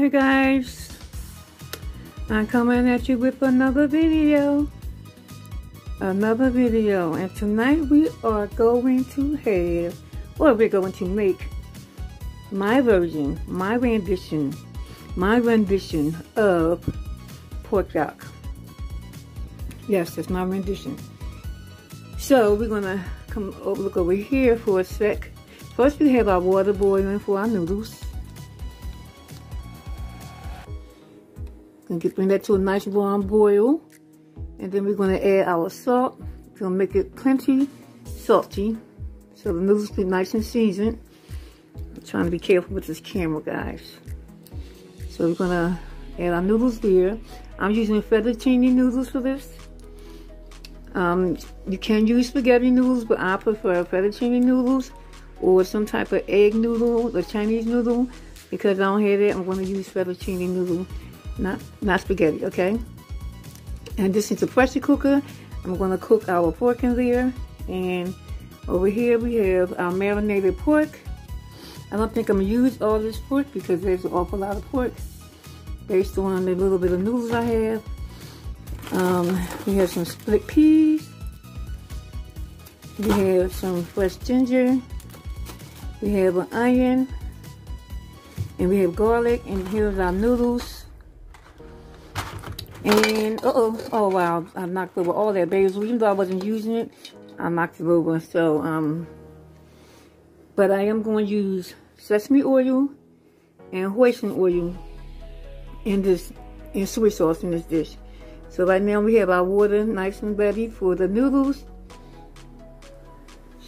Hey guys, I'm coming at you with another video, and tonight we are going to have, or we're going to make my version, my rendition of pork yok. Yes, that's my rendition. So we're gonna look over here for a sec. First we have our water boiling for our noodles. Bring that to a nice warm boil, and then we're going to add our salt. We're going to make it plenty salty, so the noodles be nice and seasoned. I'm trying to be careful with this camera, guys. So we're going to add our noodles there. I'm using fettuccine noodles for this. You can use spaghetti noodles, but I prefer fettuccine noodles or some type of egg noodle, or Chinese noodle. Because I don't have that, I'm going to use fettuccine noodle. Not spaghetti, okay? And this is a pressure cooker. I'm going to cook our pork in there. And over here we have our marinated pork. I don't think I'm going to use all this pork because there's an awful lot of pork based on the little bit of noodles I have. We have some split peas. We have some fresh ginger. We have an onion. And we have garlic. And here's our noodles. And, oh wow, I knocked over all that basil. Even though I wasn't using it, I knocked it over. So, but I am going to use sesame oil and hoisin oil in this, and soy sauce in this dish. So right now we have our water nice and ready for the noodles.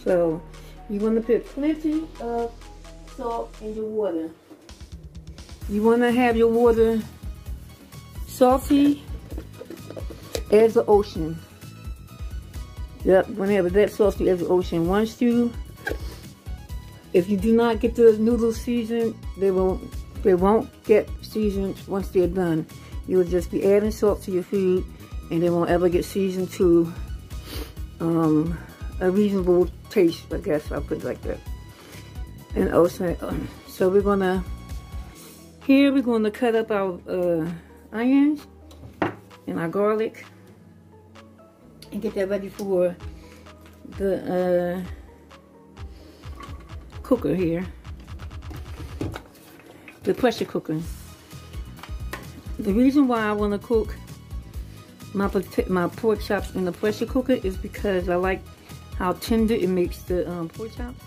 So, you want to put plenty of salt in your water. You want to have your water salty as the ocean. Yep, whenever that salty as the ocean. If you do not get the noodles seasoned, they won't get seasoned once they're done. You will just be adding salt to your food, and they won't ever get seasoned to a reasonable taste, I guess I'll put it like that. And also, so we're gonna cut up our onions and our garlic and get that ready for the cooker here, the pressure cooker. The reason why I want to cook my pork chops in the pressure cooker is because I like how tender it makes the pork chops.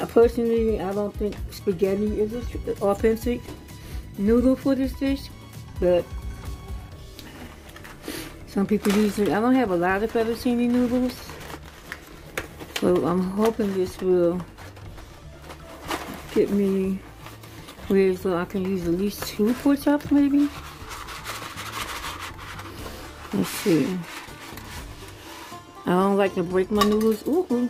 Personally, I don't think spaghetti is an authentic noodle for this dish, but some people use it. I don't have a lot of fettuccine noodles, so I'm hoping this will get me where so I can use at least 2 pork chops, maybe. Let's see. I don't like to break my noodles. Ooh.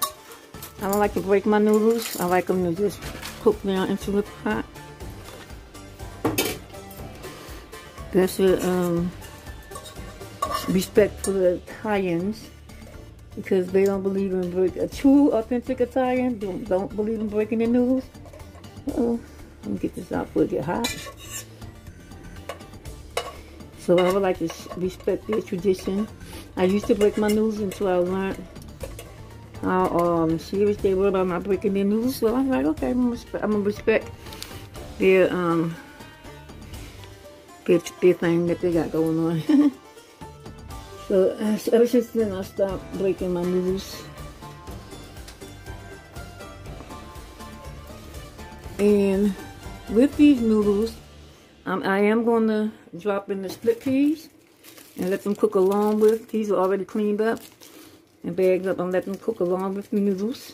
I don't like to break my noodles. I like them to just cook down into the pot. That's a respect for the Italians, because they don't believe in breaking. A true authentic Italian don't believe in breaking their noodles. Let me get this out before it get hot. So I would like to respect their tradition. I used to break my noodles until I learned how serious they were about not breaking their noodles. So I'm like, okay, I'm gonna respect their thing that they got going on. So ever since then, I stopped breaking my noodles. And with these noodles, I am gonna drop in the split peas and let them cook along with. These are already cleaned up and bagged up, and let them cook along with the noodles.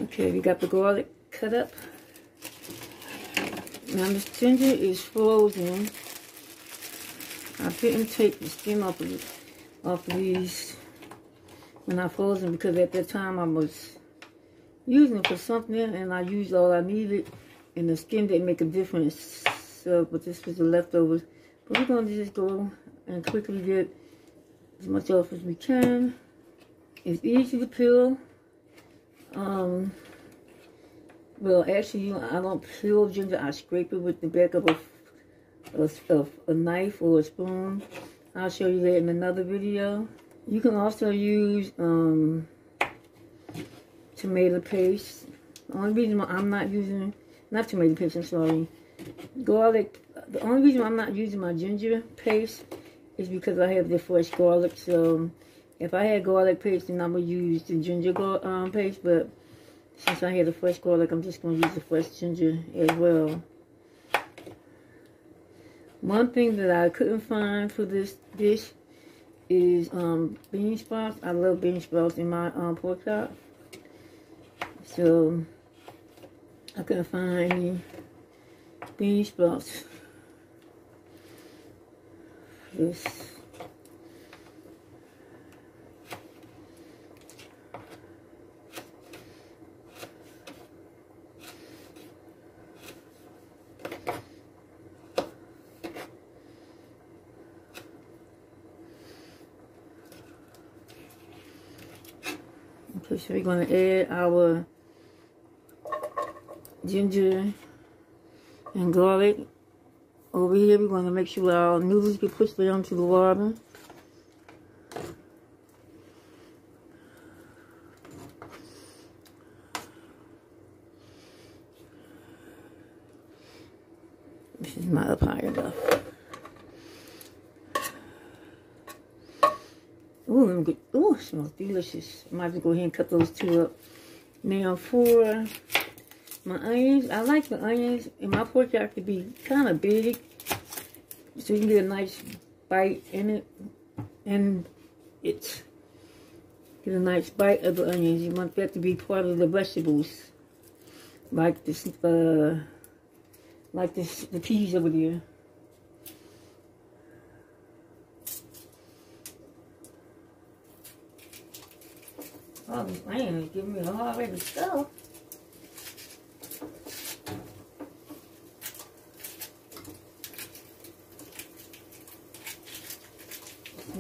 Okay, we got the garlic cut up. Now this ginger is frozen. I didn't take the skin off of it. off of these when I froze them, because at that time I was using it for something and I used all I needed and the skin didn't make a difference. So, but this was the leftovers. But we're going to just go and quickly get as much off as we can. It's easy to peel. Well, actually, I don't peel ginger. I scrape it with the back of a knife or a spoon. I'll show you that in another video. You can also use tomato paste. The only reason why I'm not using, not tomato paste, I'm sorry, garlic. The only reason why I'm not using my ginger paste is because I have the fresh garlic. So if I had garlic paste, then I would use the ginger paste. But since I had the fresh garlic, I'm just going to use the fresh ginger as well. One thing that I couldn't find for this dish is bean sprouts. I love bean sprouts in my pork chop. So I couldn't find any bean sprouts. This. Okay, so we're going to add our ginger and garlic. Over here, we're going to make sure our noodles get pushed down to the water. This is not up high enough. Ooh, good. Ooh, it smells delicious. I might have to go ahead and cut those two up. Now for my onions, I like the onions in my pork chop to be kind of big, so you can get a nice bite in it, and get a nice bite of the onions. You want that to be part of the vegetables, like this, the peas over there. Oh, this onion is giving me a hard way to go.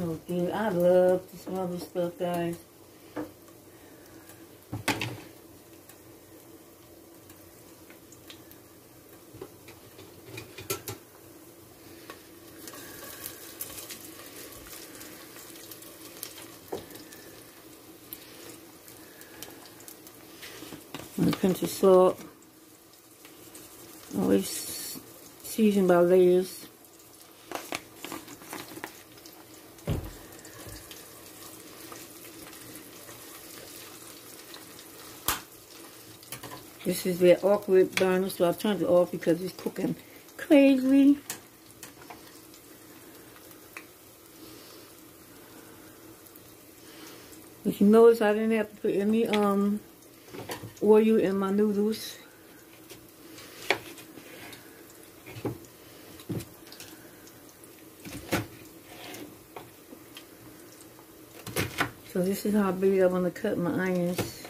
Oh, dude, I love to smell this stuff, guys. And a pinch of salt. Always seasoned by layers. This is that awkward burner, so I've turned it off because it's cooking crazy. If you notice, I didn't have to put any oil in my noodles. So this is how big I want to cut my onions.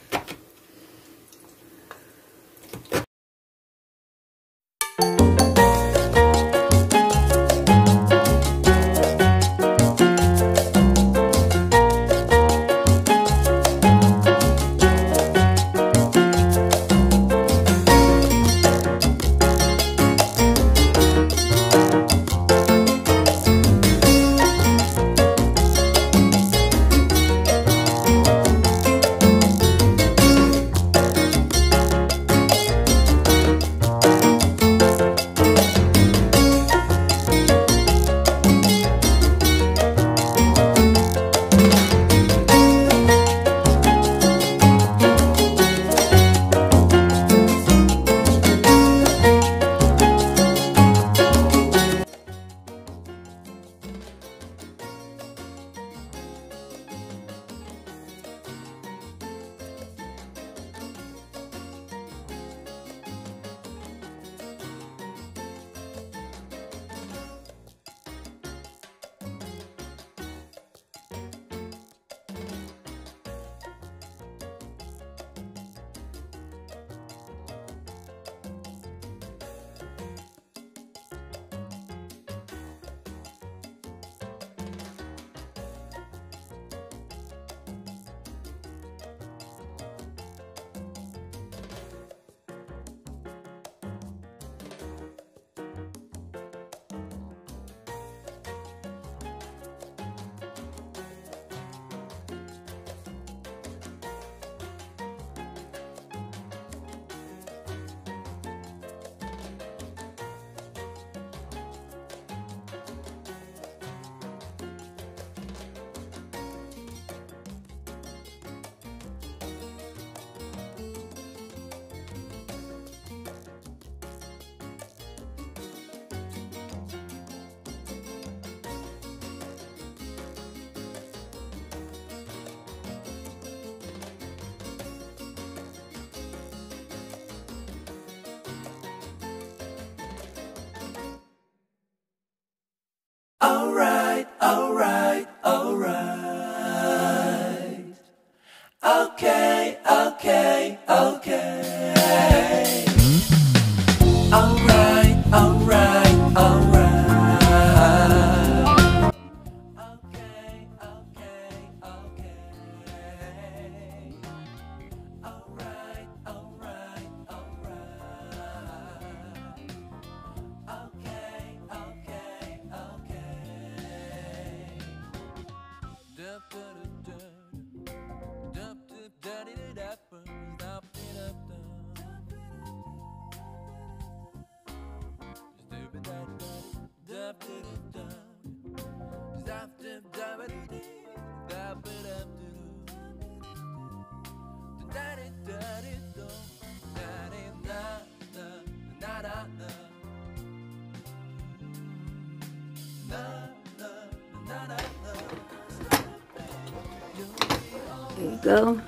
go.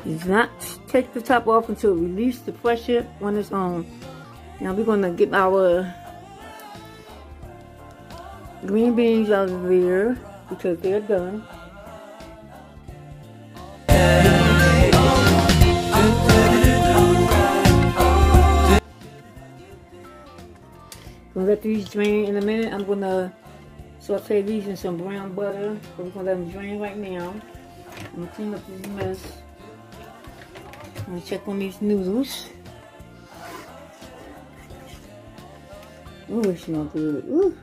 Do not take the top off until it releases the pressure when it's on. Now we're going to get our green beans out of there because they're done. Gonna let these drain in a minute. I'm gonna saute these in some brown butter. So we're gonna let them drain right now. I'm gonna clean up this mess. I'm gonna check on these noodles. Ooh, it smells good. Ooh.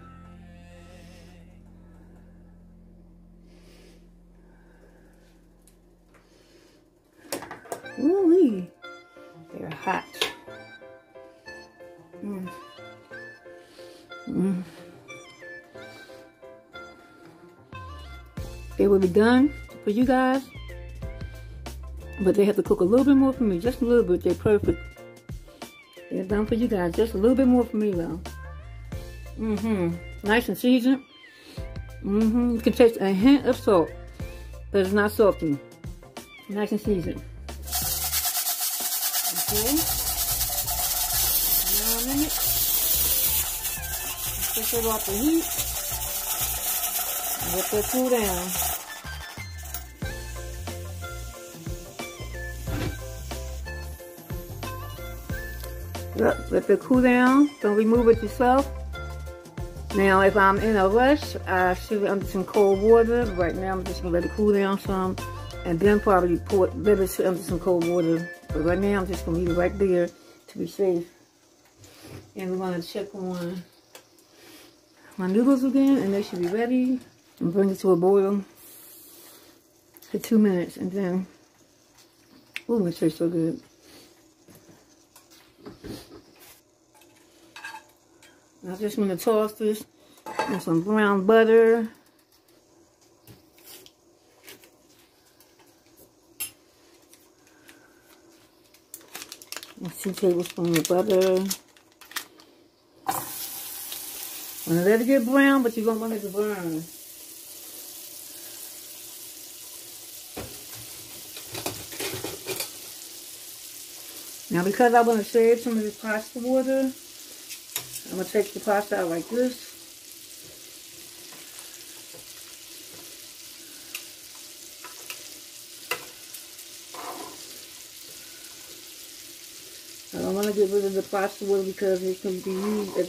Ooh-wee. They're hot. They will be done for you guys, but they have to cook a little bit more for me, just a little bit. They're perfect. They're done for you guys, just a little bit more for me though. Nice and seasoned. You can taste a hint of salt, but it's not salty. Nice and seasoned. Okay. Now a minute. Take it off the heat. Let that cool down. Let that cool down. Don't remove it yourself. Now, if I'm in a rush, I shoot it under some cold water. Right now, I'm just gonna let it cool down some, and then probably let it sit under some cold water. But right now, I'm just gonna leave it right there to be safe. And we're gonna check on my noodles again, and they should be ready. And bring it to a boil for 2 minutes, and then, ooh, it tastes so good. I'm just gonna toss this in some brown butter. And 2 tablespoons of butter. I'm gonna let it get brown, but you don't want it to burn. Now, because I want to save some of this pasta water, I'm going to take the pasta out like this. I don't want to get rid of the pasta water because it can be used as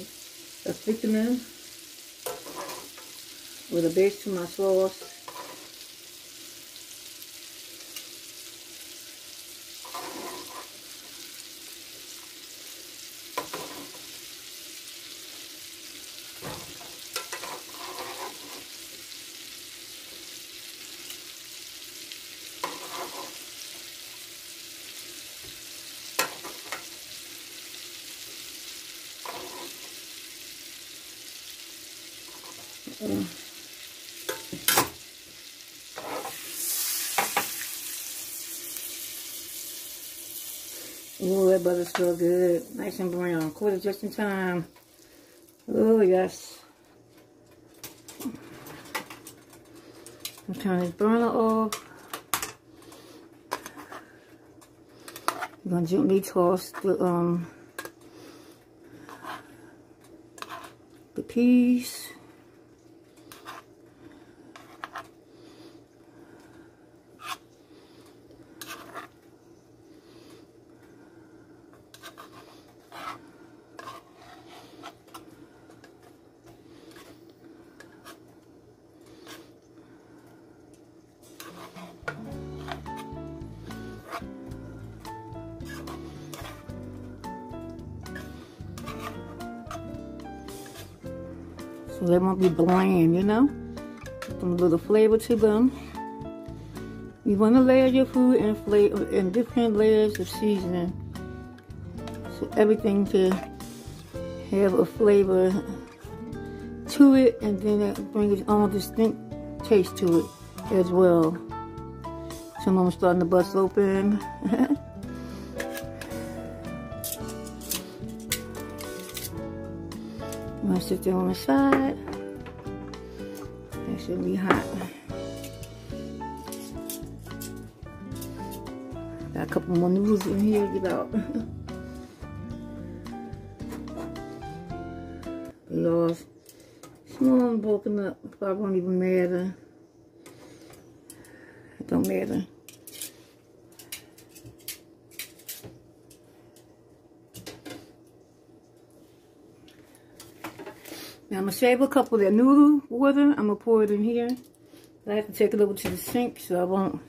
a thickener with a base to my sauce. Ooh, that butter's so good. Nice and brown. Caught it just in time. Oh, yes. I'm turning this burner off. I'm going to gently toss the peas. So they won't be bland, you know? Some little flavor to them. You want to layer your food in different layers of seasoning. So everything to have a flavor to it, and then it brings its own distinct taste to it as well. Some of them starting to bust open. I'm gonna sit there on the side. Shouldn't be hot. Got a couple more noodles in here to get out. Lost. Small and broken up. Probably won't even matter. It don't matter. Now I'm going to save a couple of that noodle water. I'm going to pour it in here. I have to take it over to the sink so I won't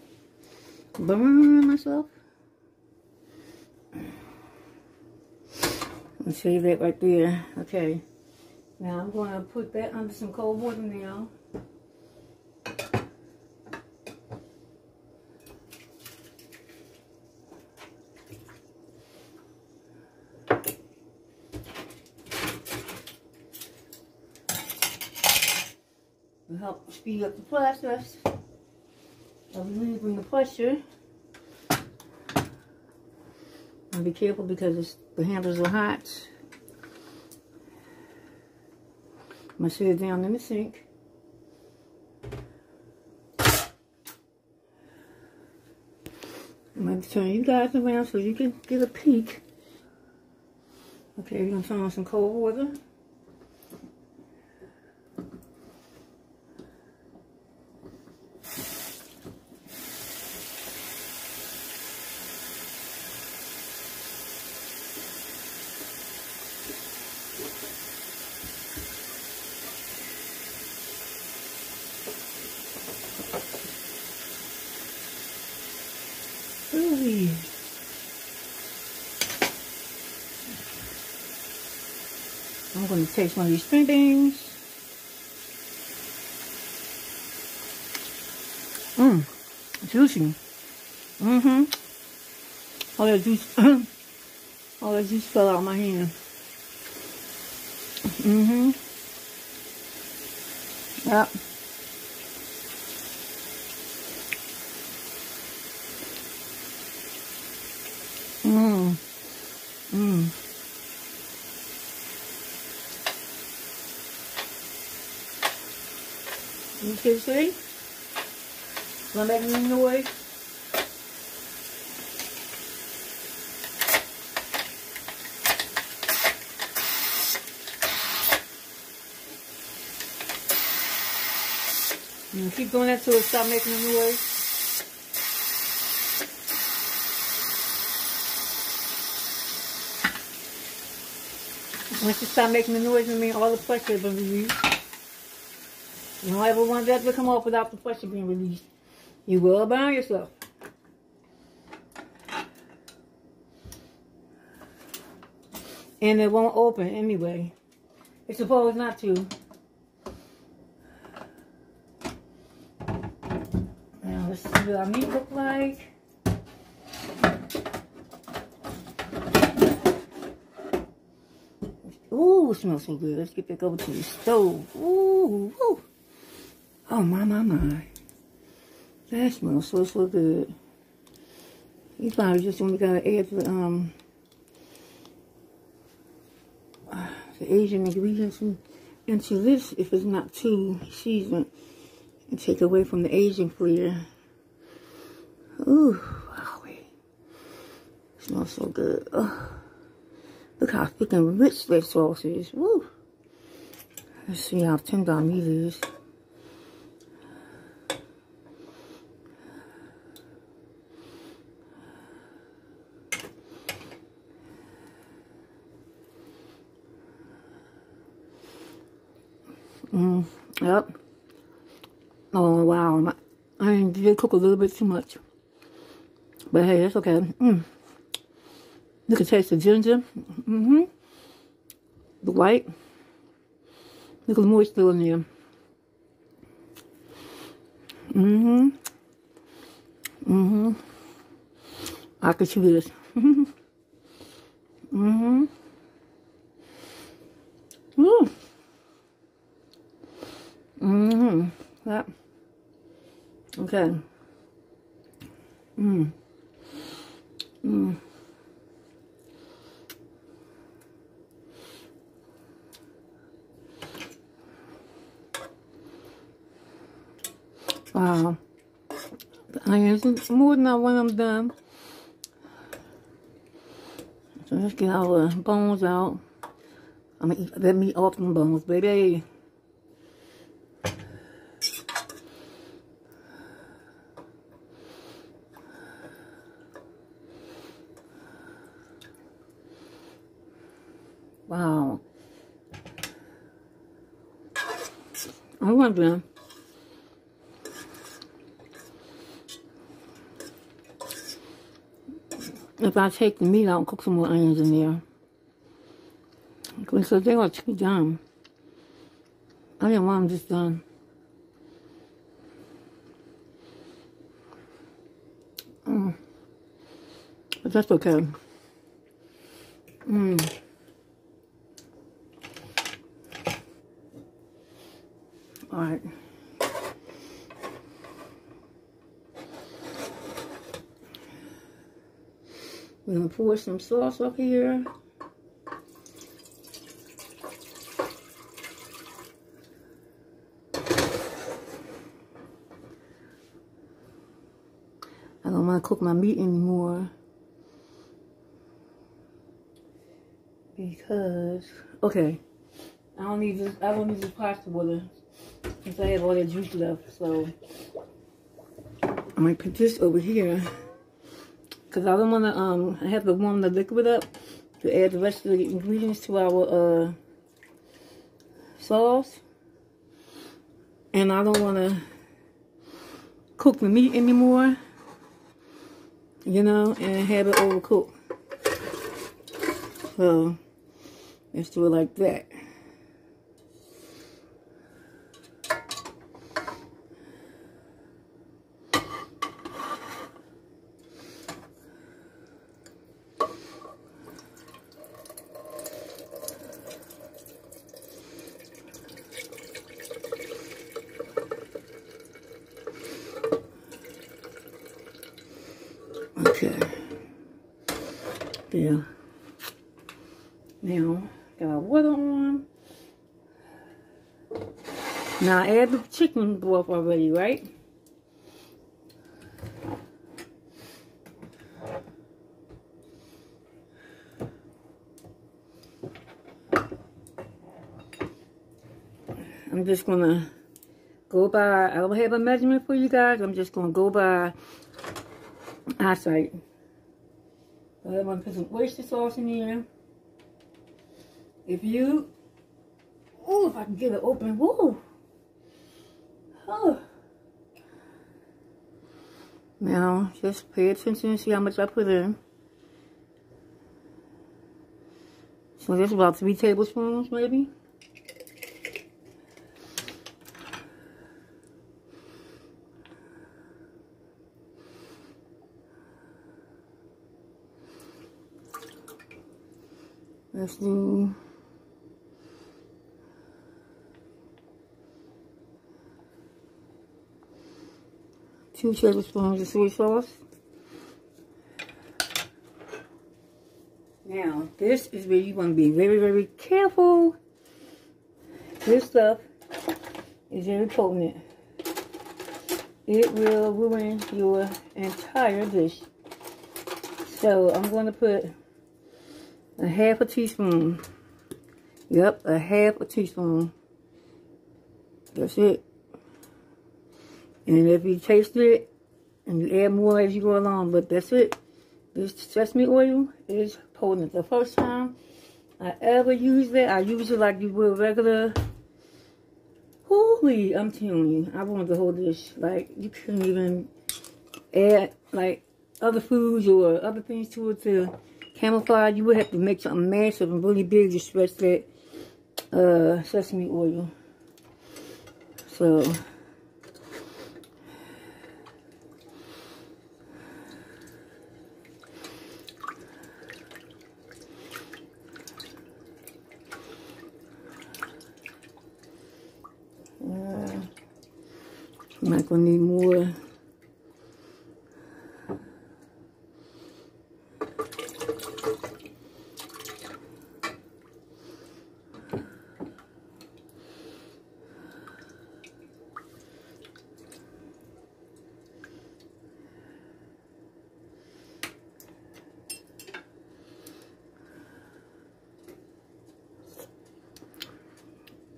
burn myself. I'll save that right there. Okay. Now I'm going to put that under some cold water now. Will help speed up the process of relieving the pressure. And be careful because the handles are hot. I'm going to set it down in the sink. I'm going to turn you guys around so you can get a peek. Okay, we're going to turn on some cold water. Ooh. I'm going to taste one of these string beans. Juicy. All that juice, all that juice fell out of my hand. Yep. You can see? Not making any noise. You keep doing that till it stops making a noise. Once you stop making the noise, I mean all the pressure has been released. You don't ever want that to come off without the pressure being released. You will burn yourself. And it won't open anyway. It's supposed not to. Now let's see what our meat look like. Ooh, it smells so good. Let's get back over to the stove. Ooh, ooh. Oh, my. That smells so good. You probably just only gotta add the Asian ingredients into this if it's not too seasoned and take away from the Asian flavor. Ooh, wow. It smells so good. Oh. Look how thick and rich that sauce is. Woo. Let's see how tender our meat is. Yep. Oh, wow. I did cook a little bit too much. But hey, that's okay. You can taste the ginger. The white. Look at the moisture in there. I could chew this. Yep. Okay. Wow. The onions more than I want them done. So let's get our bones out. I'm gonna eat that meat off them bones, baby. Wow. I'm wondering if I take the meat out and cook some more onions in there. Because they are too done. I didn't want them just done. But that's okay. Alright. We're going to pour some sauce up here. I don't want to cook my meat anymore. Because, okay, I don't need this pasta water since I have all that juice left. So I'm going to put this over here. Because I don't want to have to warm the liquid up to add the rest of the ingredients to our sauce. And I don't want to cook the meat anymore, you know, and have it overcooked. So let's do it like that. Okay. Yeah. Now, got our water on. Now, I add the chicken broth already, right? I'm just going to go by, I don't have a measurement for you guys. I'm just going to go by eyesight. So I'm going to put some oyster sauce in here. If you, oh, if I can get it open, whoa. Oh. Now, just pay attention and see how much I put in. So that's about 3 tablespoons, maybe. Let's do 2 tablespoons of soy sauce. Now, this is where you want to be very, very careful. This stuff is very potent. It will ruin your entire dish. So, I'm going to put a 1/2 teaspoon. Yep, a 1/2 teaspoon. That's it. And if you taste it, and you add more as you go along, but that's it. This sesame oil is potent. The first time I ever used it, I used it like you would regular. Holy, I'm telling you, I wanted the whole dish. Like, you couldn't even add, like, other foods or other things to it to camouflage. You would have to make something massive and really big to stretch that sesame oil. So, I'm not going to need more.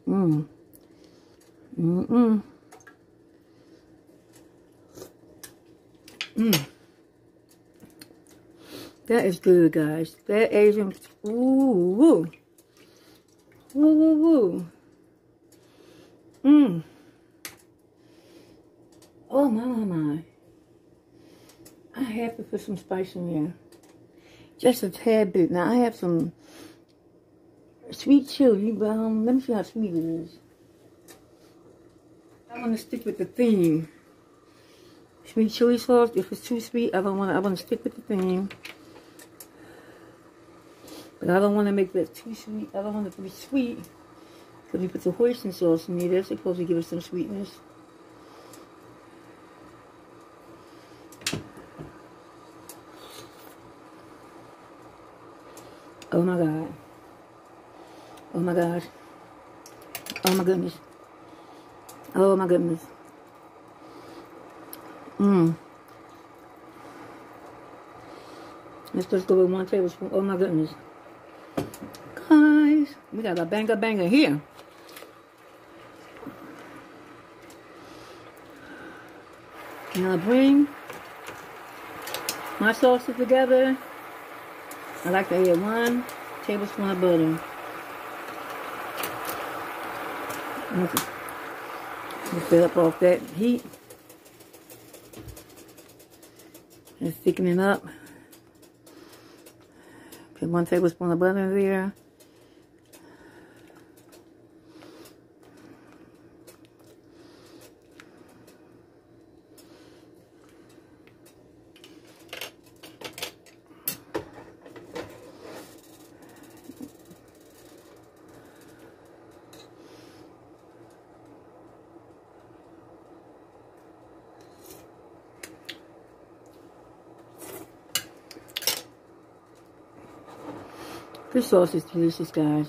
Mmm. Mm-mm. Mmm. That is good, guys. That Asian, ooh, woo. Woo, woo, woo. Mmm. Oh, my. I have to put some spice in there. Just a tad bit. Now, I have some sweet chili, but let me see how sweet it is. I want to stick with the theme. Sweet chili sauce. If it's too sweet, I want to stick with the theme. But I don't want to make that too sweet. I don't want it to be sweet. Because we put the hoisin sauce in there. That's supposed to give us some sweetness. Oh my God. Oh my gosh. Oh my goodness. Oh my goodness. Mmm. Let's just go with 1 tablespoon. Oh my goodness. Guys, we got a banger here. Now I bring my sauces together. I like to add 1 tablespoon of butter. Let's fill up off that heat. Let's thicken it up. Put 1 tablespoon of butter in there. This sauce is delicious, guys.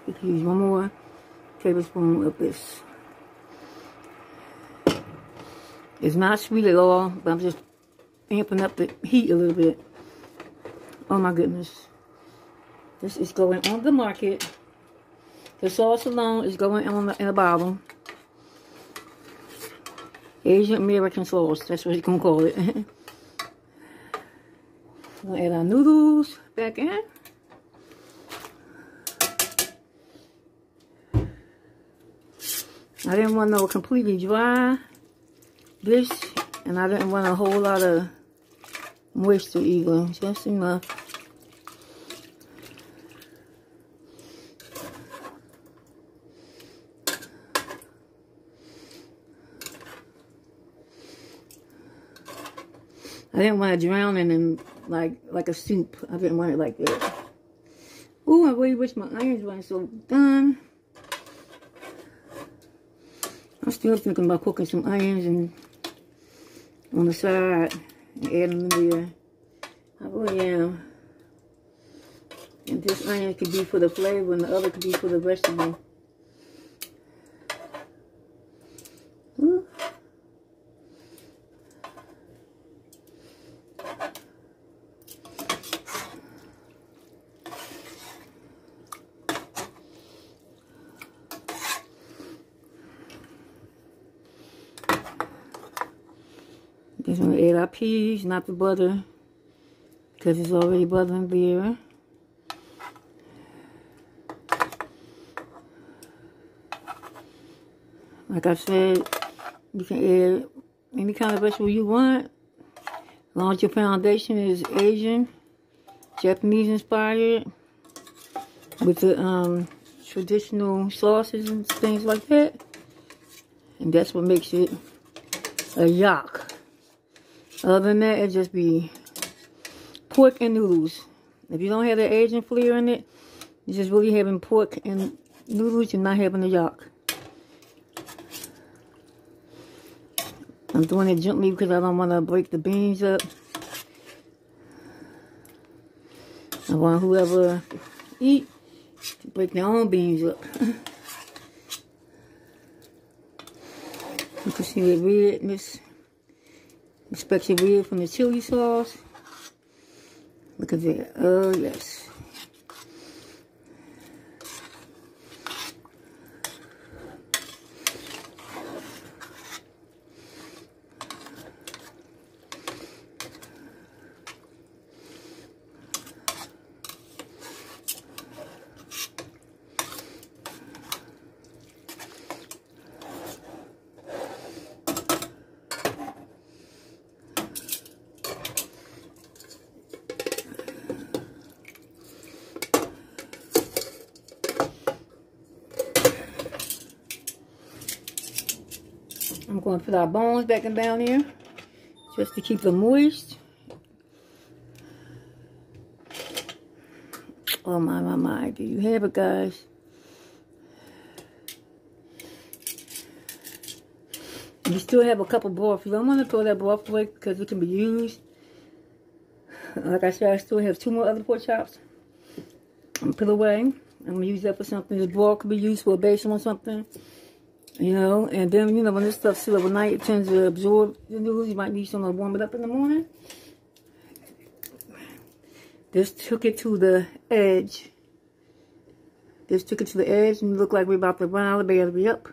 You can use 1 more tablespoon of this. It's not sweet at all, but I'm just amping up the heat a little bit. Oh my goodness. This is going on the market. The sauce alone is going on in a bottle. Asian American sauce, that's what you're going to call it. We're going to add our noodles back in. I didn't want no completely dry dish, and I didn't want a whole lot of moisture either, just enough. I didn't want to drown it in like a soup. I didn't want it like that. Ooh, I really wish my irons weren't so done. I'm still thinking about cooking some onions and on the side and add them in there. I really am. And this onion could be for the flavor and the other could be for the vegetable. Ooh. Just want to add our peas, not the butter, because it's already butter in there. Like I said, you can add any kind of vegetable you want, as long as your foundation is Asian, Japanese inspired, with the traditional sauces and things like that. And that's what makes it a yok. Other than that, it just be pork and noodles. If you don't have the Asian flair in it, you're just really having pork and noodles. You're not having a yok. I'm doing it gently because I don't want to break the beans up. I want whoever eat to break their own beans up. You can see the redness. Especially red from the chili sauce. Look at that. Oh, yes. going to put our bones back in down here just to keep them moist. Oh my, do you have it, guys? We still have a couple broth. You don't want to throw that broth away because it can be used. Like I said, I still have 2 more other pork chops. I'm gonna put away. I'm gonna use that for something. This broth could be used for a basil or something. You know, and then, you know, when this stuff's still overnight, it tends to absorb the noodles. You might need something to warm it up in the morning. This took it to the edge. This took it to the edge, and it looked like we're about to run out of battery up.